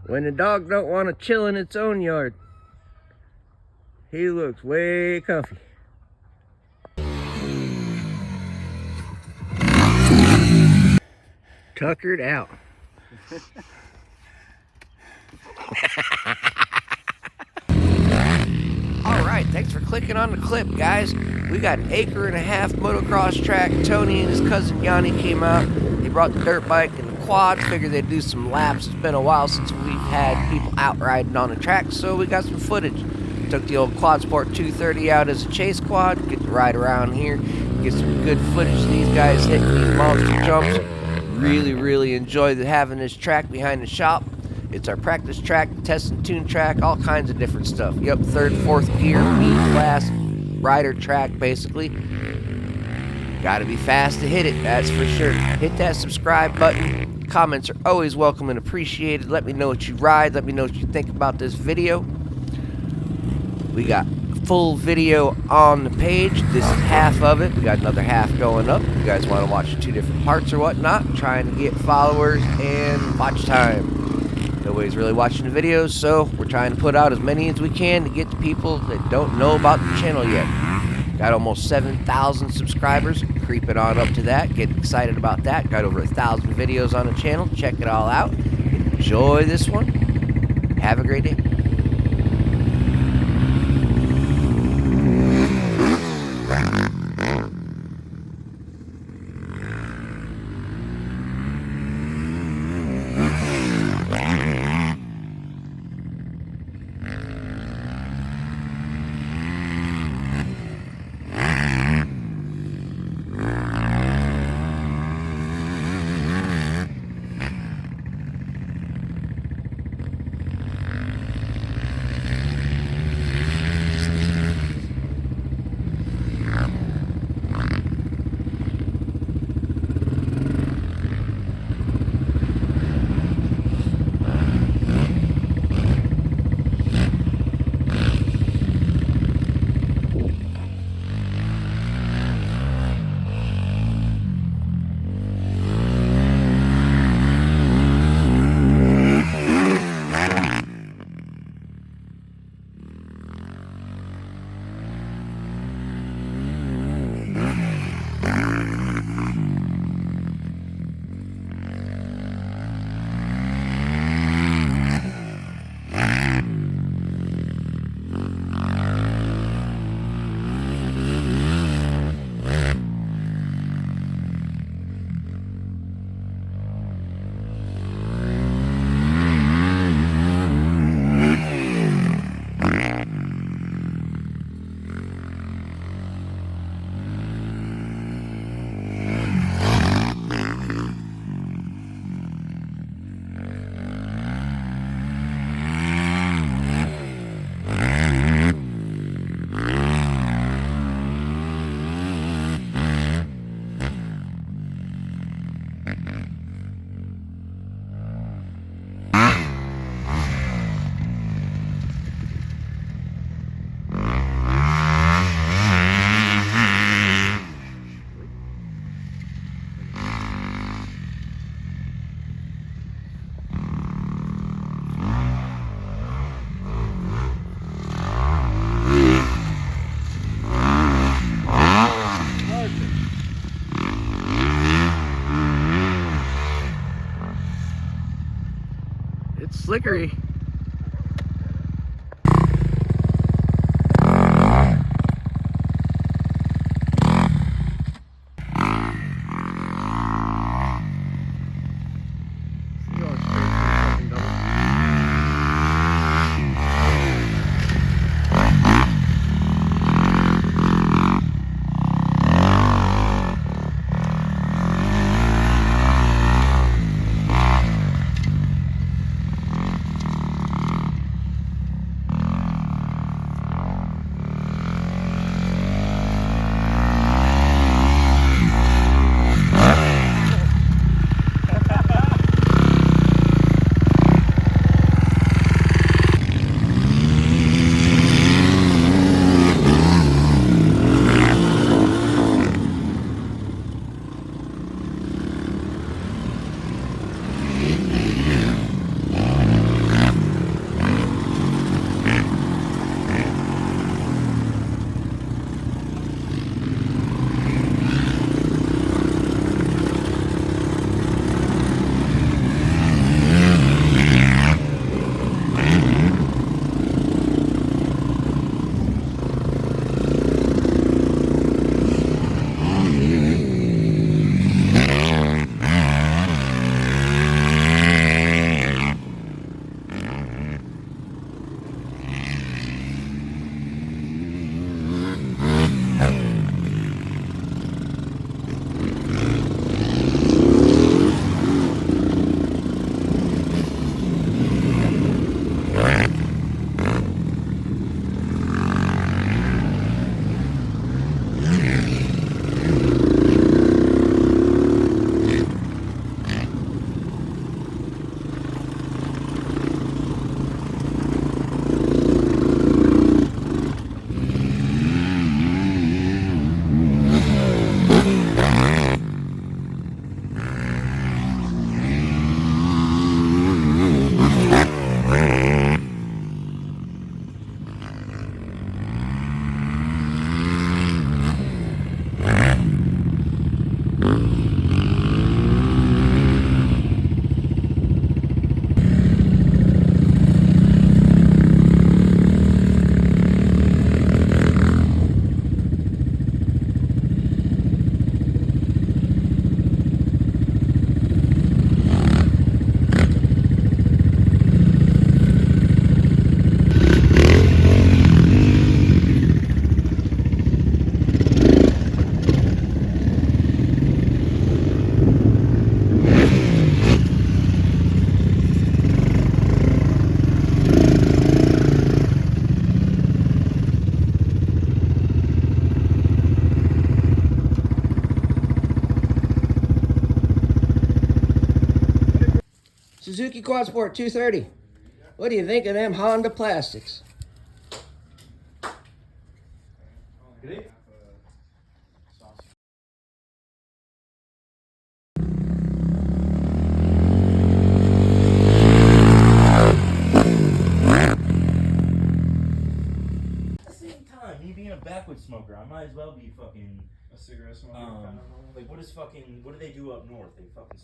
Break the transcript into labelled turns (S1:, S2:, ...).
S1: When the dog don't want to chill in its own yard, he looks way comfy. Tuckered out. Alright, thanks for clicking on the clip, guys. We got an 1.5 acre motocross track. Tony and his cousin Yanni came out. They brought the dirt bike and the quad. Figured they'd do some laps. It's been a while since we've had people out riding on the track, so we got some footage. Took the old Quad Sport 230 out as a chase quad. Get to ride around here. Get some good footage of these guys hitting these monster jumps. Really enjoy having this track behind the shop. It's our practice track, test and tune track, all kinds of different stuff. Yep, 3rd, 4th gear, B-class, rider track, basically. Gotta be fast to hit it, that's for sure. Hit that subscribe button. Comments are always welcome and appreciated. Let me know what you ride. Let me know what you think about this video. We got full video on the page. This is half of it. We got another half going up. You guys want to watch 2 different parts or whatnot. Trying to get followers and watch time. Nobody's really watching the videos, so we're trying to put out as many as we can to get to people that don't know about the channel yet. Got almost 7,000 subscribers, creeping on up to that. Getting excited about that. Got over 1,000 videos on the channel. Check it all out. Enjoy this one. Have a great day. Slickery. Suzuki Quad Sport 230. What do you think of them Honda plastics?
S2: Me being a backwoods smoker, I might as well be fucking
S3: a cigarette smoker.
S2: Like what do they do up north? They fucking